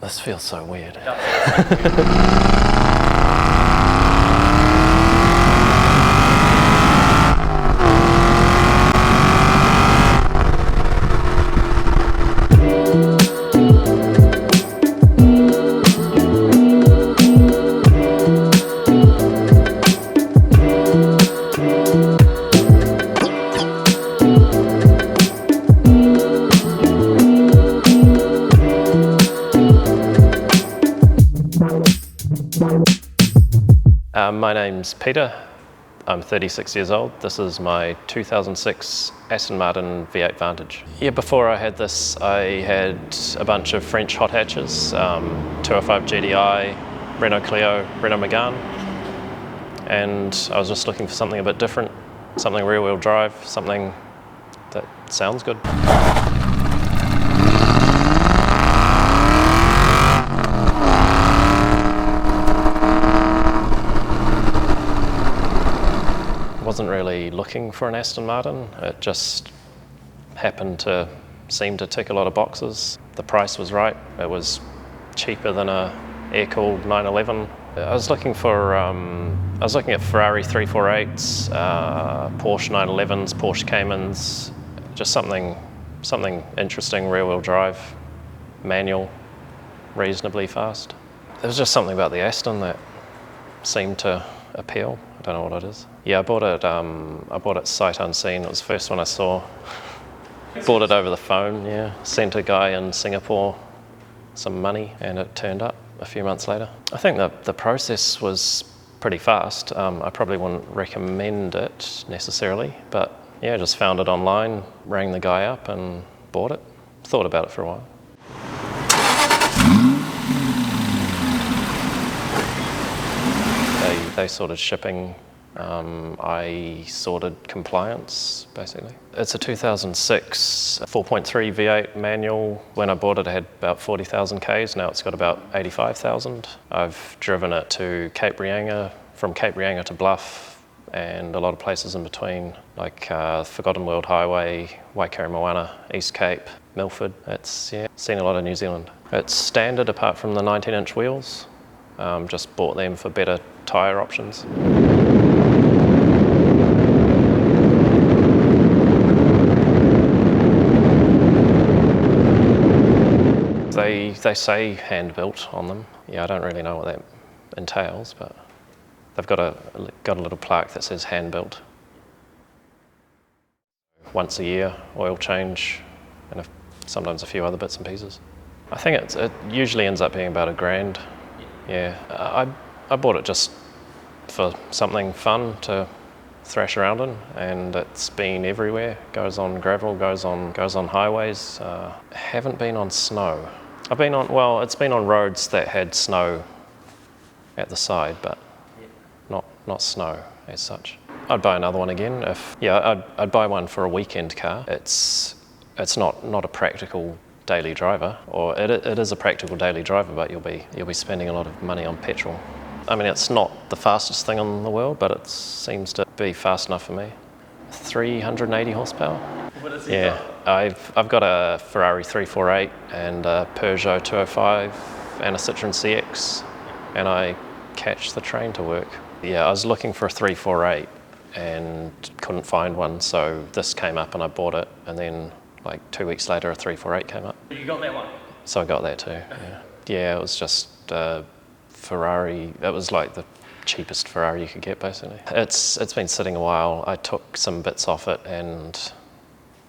This feels so weird. My name's Peter. I'm 36 years old. This is my 2006 Aston Martin V8 Vantage. Yeah, before I had this, I had a bunch of French hot hatches, 205 GDI, Renault Clio, Renault Megane, and I was just looking for something a bit different, something rear-wheel drive, something that sounds good. Wasn't really looking for an Aston Martin. It just happened to seem to tick a lot of boxes. The price was right. It was cheaper than a air-cooled 911. I was looking at Ferrari 348s, Porsche 911s, Porsche Caymans, just something interesting, rear-wheel drive, manual, reasonably fast. There was just something about the Aston that seemed to appeal. I don't know what it is. Yeah, I bought it sight unseen. It was the first one I saw. Bought it over the phone, yeah. Sent a guy in Singapore some money and it turned up a few months later. I think that the process was pretty fast. I probably wouldn't recommend it necessarily, but yeah, just found it online, rang the guy up and bought it. Thought about it for a while. They sorted shipping, I sorted compliance, basically. It's a 2006 4.3 V8 manual. When I bought it, I had about 40,000 Ks. Now it's got about 85,000. I've driven it to Cape Reinga, from Cape Reinga to Bluff, and a lot of places in between, like Forgotten World Highway, Waikato Moana, East Cape, Milford. It's, yeah, seen a lot of New Zealand. It's standard apart from the 19-inch wheels. Just bought them for better tyre options. They say hand-built on them. Yeah, I don't really know what that entails, but they've got a little plaque that says hand-built. Once a year, oil change, and sometimes a few other bits and pieces. I think it usually ends up being about $1,000. Yeah, I bought it just for something fun to thrash around in, and it's been everywhere. Goes on gravel, goes on highways. Haven't been on snow. It's been on roads that had snow at the side, but not snow as such. I'd buy another one again I'd buy one for a weekend car. It's not a practical daily driver, or it is a practical daily driver, but you'll be spending a lot of money on petrol. I mean, it's not the fastest thing in the world, but it seems to be fast enough for me. 380 horsepower. What is it? I've got a Ferrari 348 and a Peugeot 205 and a Citroen CX, and I catch the train to work. Yeah, I was looking for a 348 and couldn't find one, so this came up and I bought it, and then like 2 weeks later, a 348 came up. You got that one? So I got that too, yeah. Yeah, it was just Ferrari. It was like the cheapest Ferrari you could get, basically. It's been sitting a while. I took some bits off it and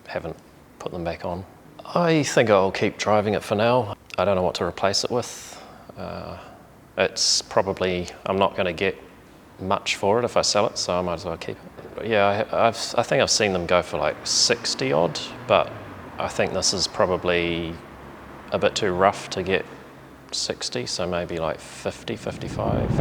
haven't put them back on. I think I'll keep driving it for now. I don't know what to replace it with. It's probably, I'm not going to get much for it if I sell it, so I might as well keep it. But yeah, I think I've seen them go for like 60 odd, but I think this is probably a bit too rough to get 60, so maybe like 50, 55.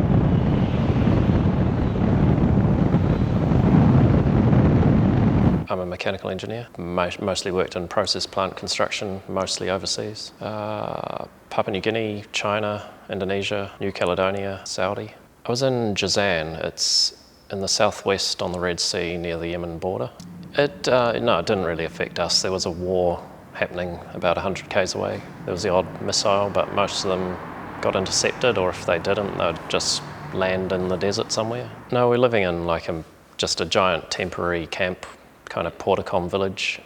I'm a mechanical engineer, mostly worked in process plant construction, mostly overseas. Papua New Guinea, China, Indonesia, New Caledonia, Saudi. I was in Jazan. It's in the southwest on the Red Sea near the Yemen border. No, it didn't really affect us. There was a war happening about 100 k's away. There was the odd missile, but most of them got intercepted, or if they didn't, they'd just land in the desert somewhere. No, we're living in like just a giant temporary camp, kind of Portacom village.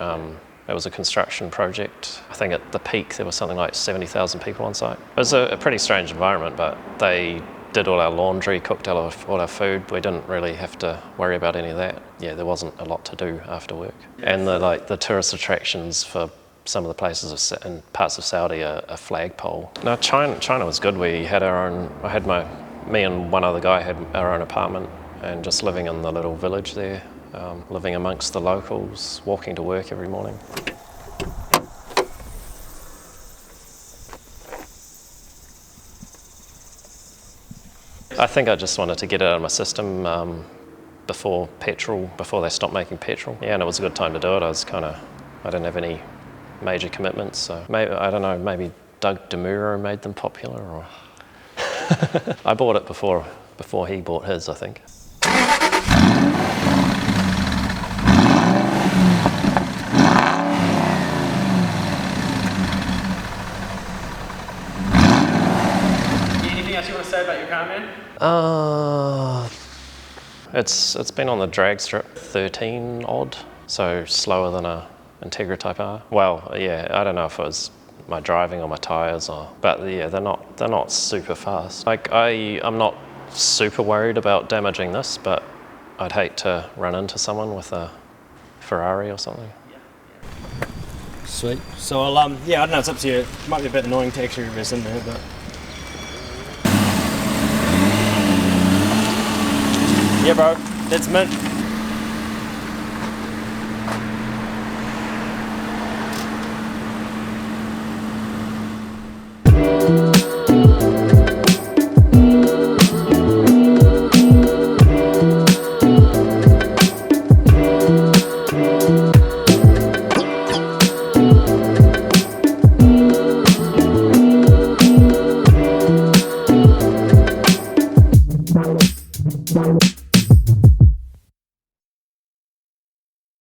It was a construction project. I think at the peak there was something like 70,000 people on site. It was a pretty strange environment, but they did all our laundry, cooked all our food. We didn't really have to worry about any of that. Yeah, there wasn't a lot to do after work. And the tourist attractions for some of the places in parts of Saudi, a flagpole. No, China was good. We had our own. Me and one other guy had our own apartment, and just living in the little village there, living amongst the locals, walking to work every morning. I think I just wanted to get it out of my system before they stopped making petrol. Yeah, and it was a good time to do it. I didn't have any major commitments, so maybe, I don't know, maybe Doug DeMuro made them popular, or I bought it before he bought his, I think. Anything else you want to say about your car, man? It's been on the drag strip 13 odd, so slower than a Integra Type R. Well, yeah, I don't know if it was my driving or my tyres, but yeah, they're not super fast. Like I'm not super worried about damaging this, but I'd hate to run into someone with a Ferrari or something. Sweet. So yeah, I don't know, it's up to you. It might be a bit annoying to actually reverse in there, but yeah, bro, that's mint.